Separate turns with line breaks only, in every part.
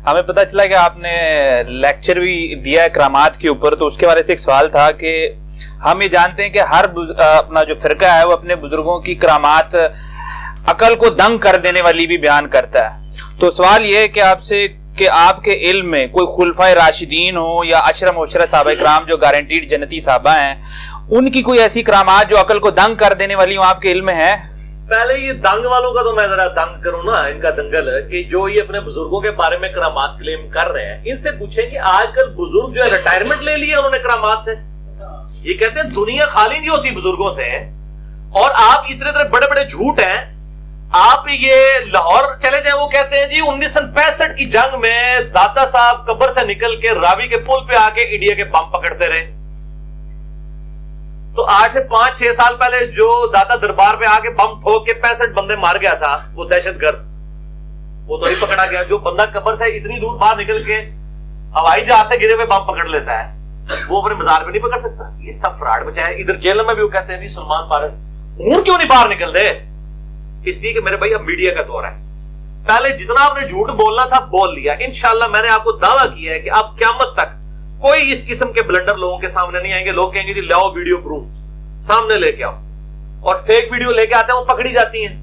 ہمیں پتہ چلا کہ آپ نے لیکچر بھی دیا ہے کرامات کے اوپر، تو اس کے بارے سے ایک سوال تھا کہ ہم یہ جانتے ہیں کہ ہر اپنا جو فرقہ ہے وہ اپنے بزرگوں کی کرامات عقل کو دنگ کر دینے والی بھی بیان کرتا ہے، تو سوال یہ ہے کہ آپ سے کہ آپ کے علم میں کوئی خلفائے راشدین ہو یا عشرہ مبشرہ صحابہ کرام جو گارنٹیڈ جنتی صحابہ ہیں، ان کی کوئی ایسی کرامات جو عقل کو دنگ کر دینے والی ہوں آپ کے علم میں ہے؟
پہلے یہ دنگ والوں کا تو میں ذرا دنگ کروں نا، ان کا دنگل کہ جو یہ اپنے بزرگوں کے بارے میں کرامات کلیم کر رہے ہیں، ان سے پوچھیں کہ آج کل بزرگ جو ہے ریٹائرمنٹ لے لیا انہوں نے کرامات سے. یہ کہتے ہیں دنیا خالی نہیں ہوتی بزرگوں سے، اور آپ اتنے بڑے بڑے جھوٹ ہیں. آپ یہ لاہور چلے جائیں، وہ کہتے ہیں جی 1965 کی جنگ میں داتا صاحب قبر سے نکل کے راوی کے پل پہ آ کے انڈیا کے بم پکڑتے رہے. تو آج سے 5-6 سال پہلے جو داتا دربار پہ آ کے بم ٹھوک کے 65 بندے مار گیا تھا، وہ دہشت گرد، وہ تو نہیں پکڑا گیا. جو بندہ قبر سے اتنی دور باہر نکل کے ہوائی جہاز سے گرے ہوئے بم پکڑ لیتا ہے، وہ اپنے مزار پہ نہیں پکڑ سکتا. یہ سب فراڈ بچا ہے. ادھر جیل میں بھی وہ کہتے ہیں سلمان فارس ہوں کیوں نہیں باہر نکل دے؟ اس لیے کہ میرے بھائی اب میڈیا کا دور ہے. پہلے جتنا آپ نے جھوٹ بولنا تھا بول لیا. انشاءاللہ میں نے آپ کو دعویٰ کیا ہے کہ اب قیامت تک کوئی اس قسم کے بلنڈر لوگوں کے سامنے نہیں آئیں گے. لوگ کہیں گے جی لاؤ ویڈیو پروف سامنے لے کے آؤ، اور فیک ویڈیو لے کے آتے ہیں وہ پکڑی جاتی ہیں.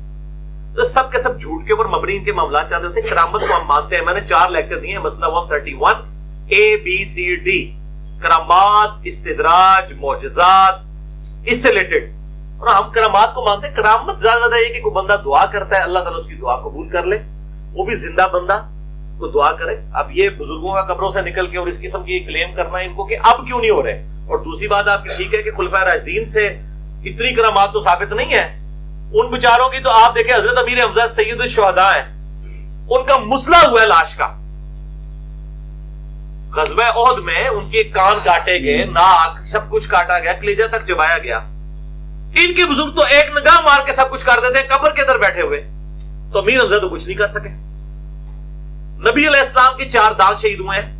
تو سب کے سب جھوٹ کے اوپر مبنی ان کے معاملات چل رہے ہوتے ہیں. کرامت کو ہم مانتے ہیں. میں نے 4 لیکچر دیے ہیں، مسئلہ 131 ABCD، کرامات، استدراج، معجزات، اس سے ریلیٹڈ. اور ہم کرامات کو مانتے ہیں. کرامت زیادہ یہ کہ کوئی بندہ دعا کرتا ہے اللہ تعالیٰ اس کی دعا قبول کر لے، وہ بھی زندہ بندہ کو دعا کرے. اب یہ بزرگوں کا قبروں سے نکل کے اور اس قسم کی کلیم کرنا ہے ان کو کہ اب کیوں نہیں ہو رہے. اور دوسری بات آپ کی ٹھیک ہے کہ خلفائے راشدین سے اتنی کرامات تو ثابت نہیں ہے. ان بیچاروں کی تو آپ دیکھیں، حضرت امیر حمزہ سید الشہداء ہیں، ان کا مسئلہ ہوا ہے لاش کا. غزوہ احد میں ان کے کان کاٹے گئے، ناک سب کچھ کاٹا گیا، کلیجہ تک چبایا گیا. ان کے بزرگ تو ایک نگاہ مار کے سب کچھ کر دیتے ہیں قبر کے اندر بیٹھے ہوئے. تو امیر حمزہ تو کچھ نہیں کر سکے. نبی علیہ السلام کے 4 دانت شہید ہوئے ہیں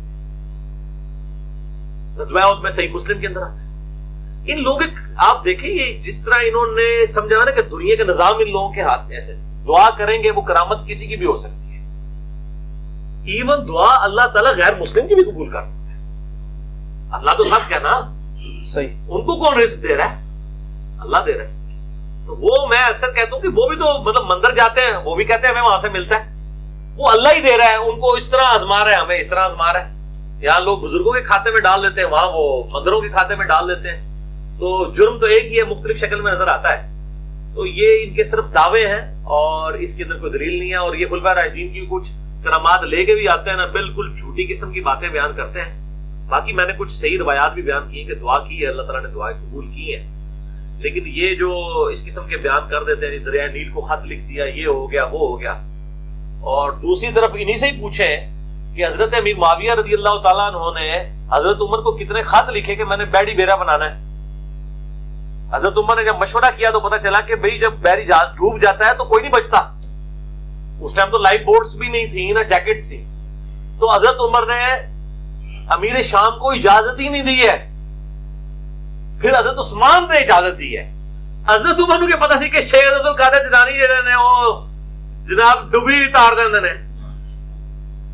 غزوہ احد میں، صحیح مسلم کے اندر آتا ہے. ان لوگ آپ دیکھیں یہ جس طرح انہوں نے سمجھا نا کہ دنیا کا نظام ان لوگوں کے ہاتھ میں، ایسے دعا کریں گے وہ کرامت کسی کی بھی ہو سکتی ہے. ایون دعا اللہ تعالیٰ غیر مسلم کی بھی قبول کر سکتا ہے. اللہ تو سب کیا نا
صحیح،
ان کو کون رزق دے رہا ہے؟ اللہ دے رہا ہے. تو وہ میں اکثر کہتا ہوں کہ وہ بھی تو مطلب مندر جاتے ہیں، وہ بھی کہتے ہیں ہمیں وہاں سے ملتا ہے. وہ اللہ ہی دے رہا ہے ان کو، اس طرح آزما رہا ہے، ہمیں اس طرح آزما رہا ہے. یہاں لوگ بزرگوں کے کھاتے میں ڈال دیتے ہیں، وہاں وہ مندروں کے کھاتے میں ڈال دیتے ہیں. تو جرم تو ایک ہی ہے، مختلف شکل میں نظر آتا ہے. تو یہ ان کے صرف دعوے ہیں اور اس کے اندر کوئی دلیل نہیں ہے. اور یہ خلفائے راشدین کی کچھ کرامات لے کے بھی آتے ہیں نا، بالکل جھوٹی قسم کی باتیں بیان کرتے ہیں. باقی میں نے کچھ صحیح روایات بھی بیان کی ہیں کہ دعا کی ہے، اللہ تعالیٰ نے دعائیں قبول کی ہیں. لیکن یہ جو اس قسم کے بیان کر دیتے ہیں، دریائے نیل کو خط لکھ دیا، یہ ہو گیا وہ ہو گیا. اور دوسری طرف انہی سے ہی پوچھیں کہ حضرت امیر معاویہ رضی اللہ تعالیٰ عنہ نے حضرت عمر کو کتنے خط لکھے کہ میں نے بیڑی بیڑا بنانا ہے. حضرت عمر نے جب مشورہ کیا تو پتا چلا کہ بھئی جب بحری جہاز ڈوب جاتا ہے تو کوئی نہیں بچتا. اس ٹائم تو لائف بورڈز بھی نہیں تھی نہ جیکٹس تھی. تو حضرت عمر نے امیر شام کو اجازت ہی نہیں دی ہے. پھر حضرت عثمان نے اجازت دی ہے. حضرت عمر کو پتا سی کہ شیخ عبد القادر جیلانی جڑے نے وہ جناب ڈوبی اتار دیندے نے،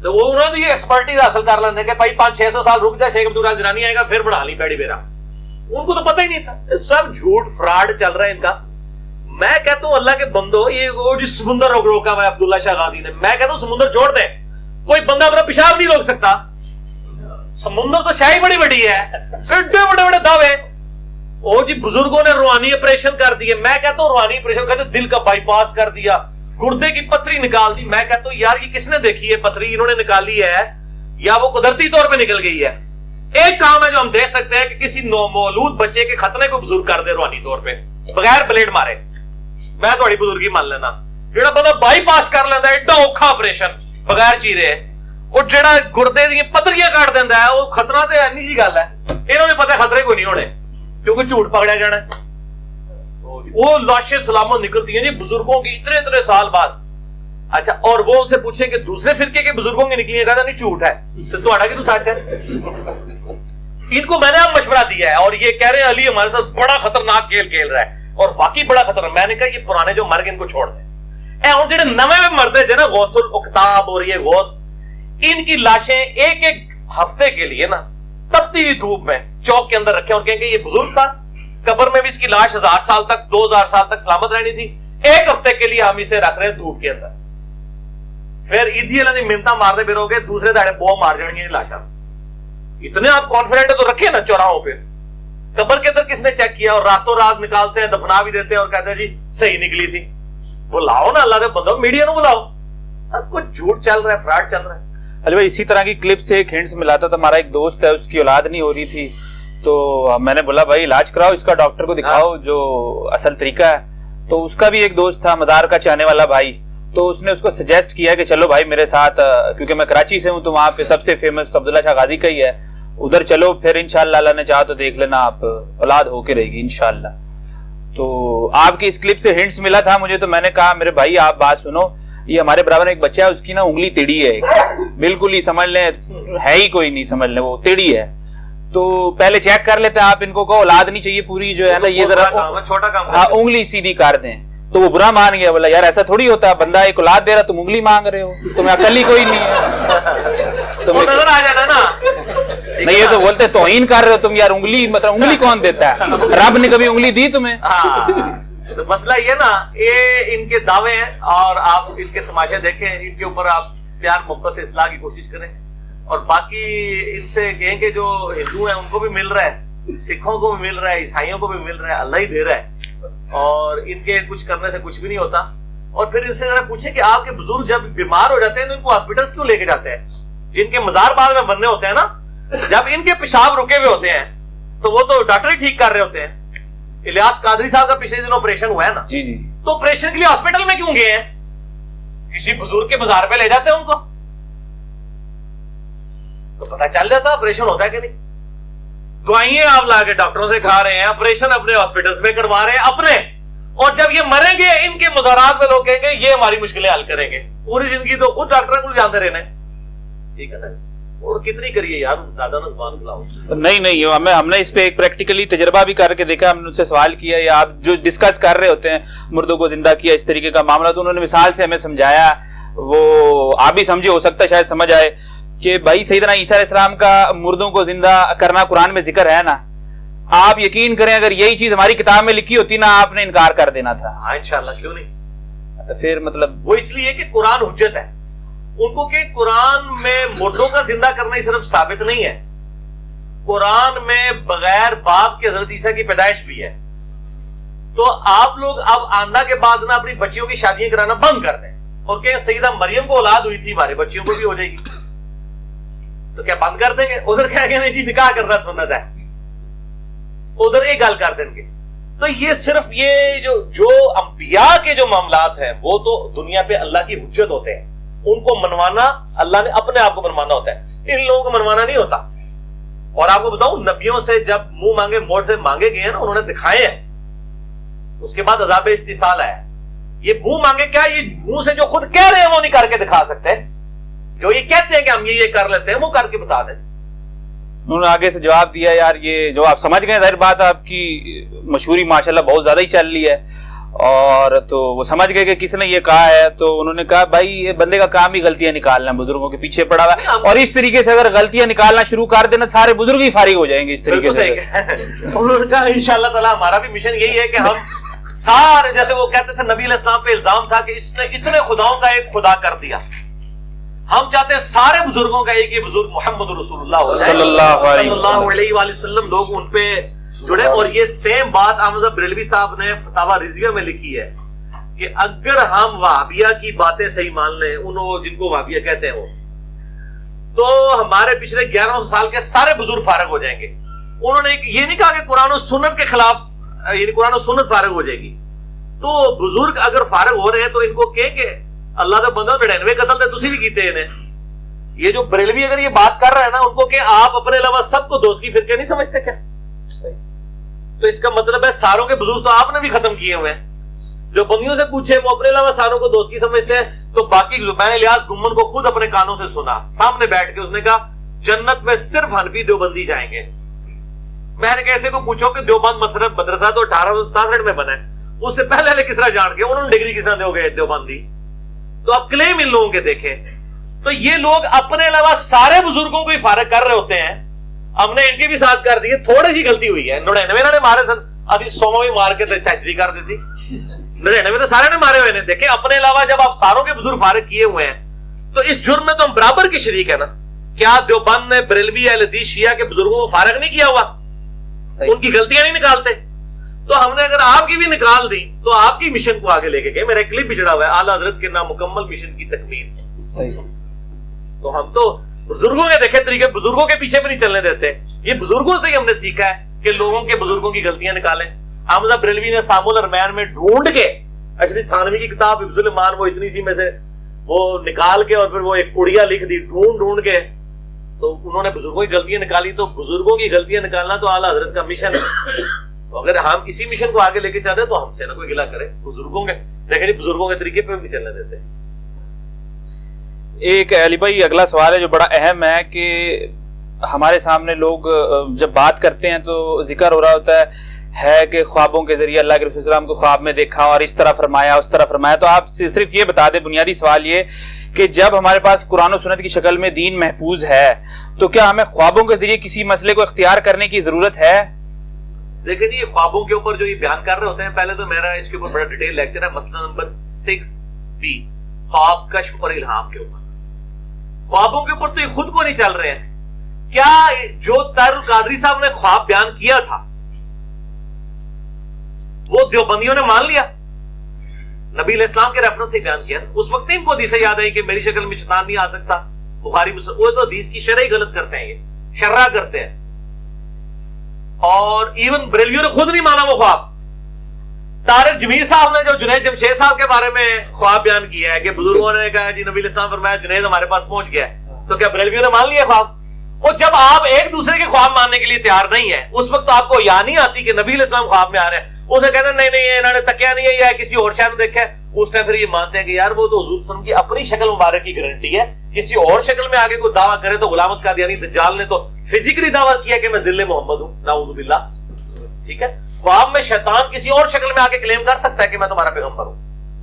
تو وہ انہوں نے یہ ایکسپرٹیز حاصل کر لیندے کہ بھائی 500-600 سال رک جائے، شیخ عبد القادر جیلانی آئے گا پھر بنا لی بیڑی بیرا. ان کو تو پتہ ہی نہیں تھا. سب جھوٹ فراڈ چل رہا ہے ان کا. میں کہتا ہوں اللہ کے بندو، یہ وہ جو سمندر روکا ہوا ہے عبداللہ شاہ غازی نے، میں کہتا ہوں سمندر چھوڑ دیں. کوئی بندہ اپنا پیشاب نہیں روک سکتا. سمندر تو شاہی بڑی بڑی ہے، ایڈے بڑے بڑے دعوے. وہ جی بزرگوں نے روحانی آپریشن کر دیے. میں کہتا ہوں روحانی آپریشن کہتے دل کا بائی پاس کر دیا، گردے کی پتھری نکال دی. میں کہتا ہوں یار یہ کس نے دیکھی ہے پتھری؟ انہوں نے نکالی ہے یا وہ قدرتی طور پہ نکل گئی ہے؟ ایک کام ہے جو ہم دیکھ سکتے ہیں کہ کسی نومولود بچے کے ختنے کو بزرگ کر دے روحانی طور پہ بغیر بلیڈ مارے. میں تھوڑی بزرگی مان لینا. جڑا بندہ بائی پاس کر لینا ہے ایڈا اوکھا آپریشن بغیر چیرے، اور جڑا گردے دی پتھریاں کاٹ دینا ہے وہ خطرہ تے اینی جی گل ہے. انہوں نے پتہ خطرے کو نہیں ہونے کیونکہ جھوٹ پکڑیا جانا ہے. وہ لاشیں سلامت نکلتی ہیں جی بزرگوں کی اتنے سال بعد. اچھا، اور وہ ان سے پوچھیں کہ دوسرے فرقے کے بزرگوں کی نکلی ہے، کہتا نہیں جھوٹ ہے. تو تہاڈا کی تو سچ ہے. ان کو میں نے اب مشورہ دیا ہے اور یہ کہہ رہے ہیں علی ہمارے ساتھ بڑا خطرناک کھیل کھیل رہا ہے، اور واقعی بڑا خطرناک. میں نے کہا یہ پرانے جو مر گئے ان کو چھوڑ دیں. اے ہن جڑے نویں میں مرتے تھے نا غوث الاقطاب اور یہ غوث، ان کی لاشیں ایک ایک ہفتے کے لیے نا تپتی ہوئی دھوپ میں چوک کے اندر رکھے اور کہیں کہ یہ بزرگ تھا, قبر میں بھی اس کی لاش 1000 سال تک 2000 سال تک سلامت رہنی تھی, ایک ہفتے کے لیے ہم اسے رکھ رہے ہیں دھوپ کے اندر. پھر عیدی اللہ نے منتا مار دے پھرو گے, دوسرے دہاڑے بو مار جائیں گے لاشاں. اتنے آپ کانفیڈنٹ تو رکھے نا چوراہوں پہ. قبر کے اندر کس نے چیک کیا اور راتوں رات نکالتے ہیں, دفنا بھی دیتے ہیں اور کہتے ہیں جی صحیح نکلی سی. وہ لاؤ نا اللہ دے بندو, میڈیا نو بلاؤ. سب کچھ جھوٹ چل رہا ہے, فراڈ چل رہا ہے.
علی بھائی اسی طرح کی کلپ سے ایک ہنٹس ملا تھا. ہمارا ایک دوست ہے, اس کی اولاد نہیں ہو رہی تھی, تو میں نے بولا بھائی علاج کراؤ اس کا, ڈاکٹر کو دکھاؤ جو اصل طریقہ ہے. تو اس کا بھی ایک دوست تھا مدار کا چاہنے والا بھائی, تو اس نے اس کو سجیسٹ کیا کہ چلو بھائی میرے ساتھ, کیونکہ میں کراچی سے ہوں تو وہاں پہ سب سے فیمس عبداللہ شاہ غازی کا ہی ہے, ادھر چلو پھر انشاءاللہ اللہ نے چاہا تو دیکھ لینا آپ, اولاد ہو کے رہے گی انشاءاللہ. تو آپ کی اس کلپ سے ہنٹس ملا تھا مجھے, تو میں نے کہا میرے بھائی آپ بات سنو, یہ ہمارے برابر ایک بچہ ہے, اس کی نا انگلی ٹیڑھی ہے, بالکل ہی سمجھ لیں ہے ہی کوئی نہیں, سمجھ لیں وہ ٹیڑھی ہے. تو پہلے چیک کر لیتے ہیں آپ, ان کو اولاد نہیں چاہیے پوری جو ہے نا, یہ ذرا
چھوٹا کام,
ہاں انگلی سیدھی کر دیں. تو وہ برا مان گیا, بولا یار ایسا تھوڑی ہوتا ہے, بندہ ایک اولاد دے رہا تم انگلی مانگ رہے ہو, تمہیں عقل ہی کوئی نہیں ہے.
وہ نظر آ جانا نا.
نہیں یہ تو بولتے توہین کر رہے ہو تم یار, انگلی مطلب انگلی کون دیتا ہے, رب نے کبھی انگلی دی تمہیں؟
تو مسئلہ یہ نا, یہ ان کے دعوے ہیں اور آپ ان کے تماشے دیکھیں, ان کے اوپر آپ پیار محبت سے اصلاح کی کوشش کریں. اور باقی ان سے کہیں کہ جو ہندو ہیں ان کو بھی مل رہا ہے, سکھوں کو بھی مل رہا ہے, عیسائیوں کو بھی مل رہا ہے, اللہ ہی دے رہا ہے, اور ان کے کچھ کرنے سے کچھ بھی نہیں ہوتا. اور پھر اس سے ذرا پوچھیں کہ آپ کے بزرگ جب بیمار ہو جاتے ہیں تو ان کو ہاسپٹلس کیوں لے کے جاتے ہیں؟ جن کے مزار بعد میں بننے ہوتے ہیں نا, جب ان کے پیشاب رکے ہوئے ہوتے ہیں تو وہ تو ڈاکٹر ہی ٹھیک کر رہے ہوتے ہیں. الیاس قادری صاحب کا پچھلے دن آپریشن ہوا ہے نا,
جی جی,
تو آپریشن کے لیے ہاسپٹل میں کیوں گئے ہیں؟ کسی بزرگ کے مزار پہ لے جاتے ہیں ان کو, تو پتہ چل جاتا آپریشن ہوتا ہے کہ نہیں. دعائیں آپ لا کے ڈاکٹروں سے کھا رہے ہیں, آپریشن اپنے ہاسپٹلس میں کروا رہے ہیں اپنے, اور جب یہ مریں گے ان کے مزارات میں لوگ کہیں گے یہ ہماری مشکلیں حل کریں گے. پوری زندگی تو خود ڈاکٹر کو جانتے رہنا ہے, ٹھیک ہے نا. اور کتنی کریے یار, دادا نے زبان بلاؤ.
نہیں ہم نے اس پہ ایک پریکٹیکلی تجربہ بھی کر کے دیکھا, ہم نے ان سے سوال کیا, یا آپ جو ڈسکس کر رہے ہوتے ہیں مردوں کو زندہ کیا اس طریقے کا معاملہ, تو انہوں نے مثال سے ہمیں سمجھایا, وہ آپ بھی سمجھے, ہو سکتا ہے شاید سمجھ آئے, کہ بھائی سیدنا عیسیٰ علیہ السلام کا مردوں کو زندہ کرنا قرآن میں ذکر ہے نا, آپ یقین کریں اگر یہی چیز ہماری کتاب میں لکھی ہوتی نا, آپ نے انکار کر دینا تھا.
ہاں انشاءاللہ, کیوں نہیں.
تو پھر مطلب
وہ اس لیے کہ قرآن حجت ہے ان کو, کہ قرآن میں مردوں کا زندہ کرنا ہی صرف ثابت نہیں ہے, قرآن میں بغیر باپ کے حضرت عیسیٰ کی پیدائش بھی ہے. تو آپ لوگ اب آندہ کے بعد نا اپنی بچیوں کی شادیاں کرانا بند کر دیں اور کہ سیدہ مریم کو اولاد ہوئی تھی, ہمارے بچیوں کو بھی ہو جائے گی, تو کیا بند کر دیں گے؟ ادھر کہہ گے نہیں جی نکاح کرنا سنت ہے, ادھر ایک گل کر دیں گے. تو یہ صرف یہ جو انبیاء کے جو معاملات ہیں وہ تو دنیا پہ اللہ کی حجت ہوتے ہیں, ان کو منوانا اللہ نے اپنے آپ کو منوانا ہوتا ہے, ان لوگوں کو منوانا نہیں ہوتا. اور آپ کو بتاؤں, نبیوں سے جب منہ مانگے موڑ سے مانگے گئے ہیں نا, انہوں نے دکھائے ہیں, اس کے بعد عذاب استحصال آیا. یہ منہ مانگے کیا, یہ منہ سے جو خود کہہ رہے ہیں وہ نہیں کر کے دکھا سکتے, جو یہ کہتے ہیں کہ ہم یہ کر لیتے ہیں وہ کر کے بتا دیں.
انہوں نے آگے سے جواب دیا, یار یہ جو آپ سمجھ گئے, ظاہر بات آپ کی مشہوری ماشاءاللہ بہت زیادہ ہی چل رہی ہے, اور تو وہ سمجھ گئے کہ کس نے یہ کہا ہے. تو انہوں نے کہا بھائی یہ بندے کا کام ہی غلطیاں نکالنا, بزرگوں کے پیچھے پڑا ہوا ہے, اور اس طریقے سے اگر غلطیاں نکالنا شروع کر دینا سارے بزرگ ہی فارغ ہو جائیں گے اس طریقے سے.
انہوں نے کہا انشاءاللہ تعالی ہمارا بھی مشن یہی ہے کہ ہم سارے, جیسے وہ کہتے تھے نبی علیہ السلام پہ الزام تھا کہ اس نے اتنے خداؤں کا ایک خدا کر دیا, ہم چاہتے ہیں سارے بزرگوں کا ایک ہی بزرگ محمد رسول اللہ ہو جائے,
صلی اللہ
علیہ وآلہ وسلم, لوگ ان پہ جڑے. اور یہ سیم بات احمد بریلوی صاحب نے فتاوی رضویہ میں لکھی ہے کہ اگر ہم وہابیہ کی باتیں صحیح مان لیں, انہوں جن کو وہابیہ کہتے ہیں وہ, تو ہمارے پچھلے 1100 سال کے سارے بزرگ فارغ ہو جائیں گے. انہوں نے یہ نہیں کہا کہ قرآن و سنت کے خلاف, یعنی قرآن و سنت فارغ ہو جائے گی. تو بزرگ اگر فارغ ہو رہے ہیں تو ان کو کہیں کہ اللہ کا بندہ 99 قتل تھے تسی بھی کیتے انہیں. یہ جو بریلوی اگر یہ بات کر رہے ہیں نا, ان کو کہ آپ اپنے علاوہ سب کو دوست کی فرقے نہیں سمجھتے کیا؟ تو اس کا مطلب ہے ساروں کے بزرگ تو آپ نے بھی ختم کیے ہوئے ہیں. جو بندیوں سے پوچھے وہ اپنے علاوہ ساروں کو دوست کی سمجھتے ہیں. تو باقی میں نے الیاس گمن کو خود اپنے کانوں سے سنا سامنے بیٹھ کے, اس نے کہا جنت میں صرف حنفی دیوبندی جائیں گے. میں نے کیسے کو پوچھو کہ دیوبند مدرسہ تو 1867 میں بنا ہے, اس سے پہلے کس طرح جان کے انہوں نے ڈگری کس طرح دو گے دیوبندی. تو آپ کلیم ان لوگوں کے دیکھیں, تو یہ لوگ اپنے علاوہ سارے بزرگوں کو ہی فارغ کر رہے ہوتے ہیں. ہم نے ان کے بھی ساتھ کر دیے. تھوڑی سی غلطی ہوئی ہے, 99 نے مارے سن, ابھی 100 بھی مار کے چچری کر دیتی. 99 تو سارے نے مارے ہوئے ہیں. دیکھیں اپنے علاوہ جب آپ ساروں کے بزرگ فارغ کیے ہوئے ہیں تو اس جرم میں تو ہم برابر کے شریک ہے نا. کیا دیوبند نے بریلوی اہل حدیث شیعہ کے بزرگوں کو فارغ نہیں کیا ہوا؟ ان کی غلطیاں نہیں نکالتے؟ تو ہم نے اگر آپ کی بھی نکال دی تو آپ کی مشن کو آگے لے کے گئے. میرا ایک کلپ بھی چڑھا ہوا ہے, اعلیٰ حضرت کے نامکمل مشن کی تکمیل. تو ہم تو بزرگوں کے دیکھے طریقے بزرگوں کے پیچھے بھی نہیں چلنے دیتے. یہ بزرگوں سے ہی ہم نے سیکھا ہے کہ لوگوں کے بزرگوں کی غلطیاں نکالیں. حمزہ بریلوی نے سام الارمین میں ڈھونڈ کے اشرف تھانوی کی کتاب حفظ الایمان وہ اتنی سی میں سے وہ نکال کے اور پھر وہ ایک پڑیا لکھ دی ڈھونڈ کے. تو انہوں نے بزرگوں کی غلطیاں نکالی. تو بزرگوں کی غلطیاں نکالنا تو اعلیٰ حضرت کا مشن ہے. اگر ہم اسی مشن کو آگے لے کے چل رہے تو ہم سے نہ کوئی گلا کرے. بزرگوں کے دیکھیں جی بزرگوں کے طریقے پہ بھی نہیں چلنے دیتے.
ایک علی بھائی اگلا سوال ہے جو بڑا اہم ہے کہ ہمارے سامنے لوگ جب بات کرتے ہیں تو ذکر ہو رہا ہوتا ہے کہ خوابوں کے ذریعے اللہ کے رسول صلی اللہ علیہ وسلم کو خواب میں دیکھا اور اس طرح فرمایا اس طرح فرمایا. تو آپ صرف یہ بتا دیں, بنیادی سوال یہ کہ جب ہمارے پاس قرآن و سنت کی شکل میں دین محفوظ ہے تو کیا ہمیں خوابوں کے ذریعے کسی مسئلے کو اختیار کرنے کی ضرورت ہے؟
دیکھیں جی یہ خوابوں کے اوپر جو یہ بیان کر رہے ہوتے ہیں, پہلے تو میرا اس کے اوپر بڑا ڈیٹیل لیکچر ہے, مسئلہ نمبر 6B خواب کشف اور الہام کے اوپر. خوابوں کے اوپر تو یہ خود کو نہیں چل رہے ہیں. کیا جو طاہر القادری صاحب نے خواب بیان کیا تھا وہ دیوبندیوں نے مان لیا؟ نبی علیہ السلام کے ریفرنس سے بیان کیا. اس وقت ان کو حدیثیں یاد آئی کہ میری شکل میں شیطان نہیں آ سکتا. بخاری مسلم, وہ تو حدیث کی شرح ہی غلط کرتے ہیں, یہ شرح کرتے ہیں. اور ایون بریلویوں نے خود نہیں مانا وہ خواب. طارق جمیل صاحب نے جو جنید جمشید صاحب کے بارے میں خواب بیان کیا ہے کہ بزرگوں نے کہا جی نبی علیہ السلام فرمایا جنید ہمارے پاس پہنچ گیا ہے, تو کیا بریلویوں نے مان لیا خواب؟ اور جب آپ ایک دوسرے کے خواب ماننے کے لیے تیار نہیں ہے اس وقت تو آپ کو یا نہیں آتی کہ نبی علیہ السلام خواب میں آ رہے ہیں. اسے کہتے ہیں نہیں انہوں نے تکیا نہیں ہے یا کسی اور شاید دیکھا ہے. اس ٹائم پھر یہ مانتے ہیں کہ یار وہ تو حضور صلی اللہ علیہ وسلم کی اپنی شکل مبارک کی گارنٹی ہے, کسی اور شکل میں آگے کوئی دعویٰ کرے تو غلامت قادیانی دجال نے تو فزیکلی دعویٰ کیا کہ میں ذل محمد ہوں, نعوذ باللہ. ٹھیک ہے, خواب میں شیطان کسی اور شکل میں آ کے کلیم کر سکتا ہے کہ میں تمہارا پیغمبر ہوں,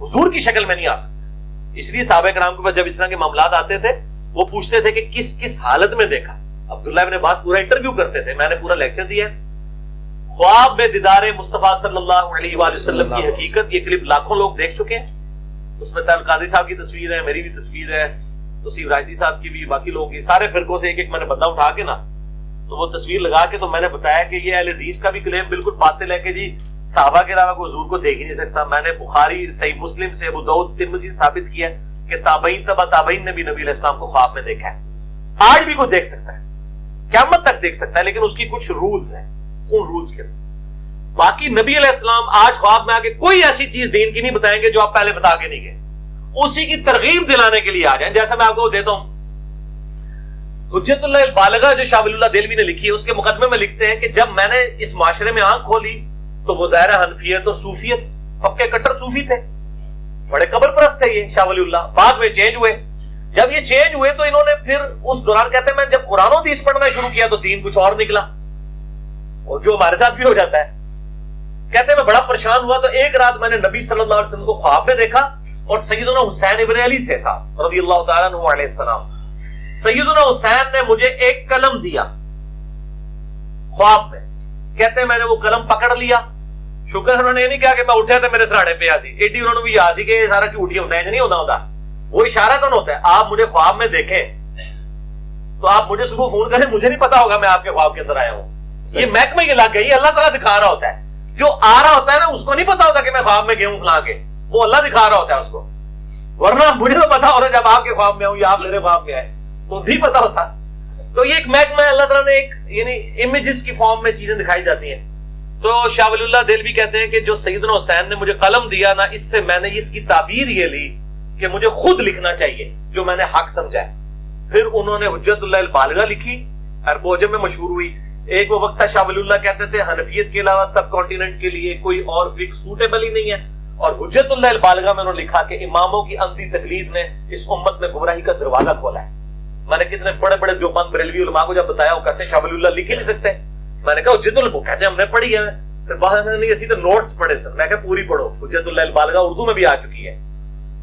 حضور کی شکل میں نہیں آ سکتا. اس لیے صحابہ کرام کے پاس جب اس طرح کے معاملات آتے تھے وہ پوچھتے تھے کہ کس کس حالت میں دیکھا. عبداللہ ابن عباس پورا انٹرویو کرتے تھے, میں نے پورا لیکچر دیا ہے خواب میں دیدار مصطفیٰ صلی اللہ علیہ وآلہ وسلم کی حقیقت. یہ کلپ لاکھوں لوگ دیکھ چکے ہیں. اس میں طاہر القادری صاحب کی تصویر ہے, میری بھی تصویر ہے, توصیف راجدی صاحب کی بھی, باقی لوگوں کی, سارے فرقوں سے ایک ایک میں نے بندہ اٹھا کے نا تو وہ تصویر لگا کے تو میں نے بتایا کہ یہ اہل حدیث کا بھی کلیم بالکل باطل ہے کہ جی صحابہ کے علاوہ کوئی حضور کو دیکھ ہی نہیں سکتا. میں نے بخاری, صحیح مسلم سے, ابو داؤد, ترمذی ثابت کیا کہ تابعین تبع تابعین نے بھی نبی علیہ السلام کو خواب میں دیکھا ہے. آج بھی کوئی دیکھ سکتا ہے, قیامت تک دیکھ سکتا ہے, لیکن اس کی کچھ رولز ہیں, ان رولز کے. باقی نبی علیہ السلام آج خواب میں آ کے کوئی ایسی چیز دین کی نہیں بتائیں گے جو آپ پہلے بتا کے نہیں گئے. اسی کی ترغیب دلانے کے لیے آ جائیں. جیسا میں آپ کو دیتا ہوں حجت اللہ البالغہ جو شاہ ولی اللہ دہلوی نے لکھی ہے, اس کے مقدمے میں لکھتے ہیں کہ جب میں نے اس معاشرے میں آنکھ کھولی تو وہ ظاہر حنفیت اور صوفیت, پکے کٹر صوفی تھے, بڑے قبر پرست تھے یہ شاہ ولی اللہ. بعد میں چینج ہوئے. جب یہ چینج ہوئے تو انہوں نے پھر اس دوران کہتے ہیں میں جب قرآن و حدیث پڑھنا شروع کیا تو دین کچھ اور نکلا, اور جو ہمارے ساتھ بھی ہو جاتا ہے. کہتے ہیں میں بڑا پریشان ہوا تو ایک رات میں نے نبی صلی اللہ علیہ وسلم کو خواب میں دیکھا اور سیدنا حسین ابن علی سے ساتھ رضی اللہ تعالیٰ عنہ علیہ السلام. سیدنا حسین نے مجھے ایک قلم دیا خواب میں. کہتے ہیں میں نے وہ قلم پکڑ لیا. شکر انہوں نے یہ نہیں کہا کہ میں اٹھا تھا میرے سرانے پہ آسی, ایڈی انہوں نے بھی آسی کہ سارا جھوٹ ہی ہوتا ہے, نہیں ہوتا. وہ اشارہ تو ہوتا ہے آپ مجھے خواب میں دیکھیں تو آپ مجھے صبح فون کریں, مجھے نہیں پتا ہوگا میں آپ کے خواب کے اندر آیا ہوں. یہ محکمہ یہ لگ گئی, اللہ تعالیٰ دکھا رہا ہوتا ہے. جو آ رہا ہوتا ہے نا اس کو نہیں پتا ہوتا کہ میں خواب میں گیا ہوں فلاں کے, وہ اللہ دکھا رہا ہوتا ہے اس کو. ورنہ مجھے تو پتا ہو رہا ہے جب آپ کے خواب میں آؤں یا آپ میرے خواب میں آئے تو نہیں پتا ہوتا. تو یہ ایک محکمہ ہے, اللہ تعالیٰ نے ایک یعنی امیجز کی فارم میں چیزیں دکھائی جاتی ہیں. تو شاہ ولی اللہ دہلوی کہتے ہیں کہ جو سیدنا حسین نے مجھے قلم دیا نا, اس سے میں نے اس کی تعبیر یہ لی کہ مجھے خود لکھنا چاہیے جو میں نے حق سمجھا ہے. پھر انہوں نے حجت اللہ البالغہ لکھی, عرب و عجم میں مشہور ہوئی. ایک وہ وقت تھا شاہ ولی اللہ کہتے تھے حنفیت کے علاوہ سب کانٹیننٹ کے لیے کوئی اور فقہ سوٹیبل ہی نہیں ہے. اور حجت اللہ البالغہ میں انہوں نے لکھا کہ اماموں کی اندھی تقلید نے اس امت میں گمراہی کا دروازہ کھولا ہے. میں نے کتنے بڑے بڑے دیوبند بریلوی علماء کو جب بتایا وہ کہتے ہیں شاہ ولی اللہ لکھ ہی نہیں سکتے. میں نے کہا حجت اللہ, کہتے ہیں ہم نے پڑھی ہے. پھر بعد میں نہیں اسی تو نوٹس پڑھے سر. میں کہا پوری پڑھو, حجت اللہ البالغہ اردو میں بھی آ چکی ہے.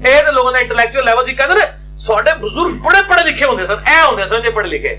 ਇਹ ਤੇ ਲੋਕਾਂ ਦਾ ਇੰਟੈਲੈਕਚੁਅਲ ਲੈਵਲ ਜੀ ਕਹਿੰਦੇ ਨੇ ਸਾਡੇ ਬਜ਼ੁਰਗ ਬੜੇ ਪੜ੍ਹੇ ਲਿਖੇ ਹੁੰਦੇ ਸਨ, ਇਹ ਹੁੰਦੇ ਸਨ ਜੇ ਪੜ੍ਹੇ ਲਿਖੇ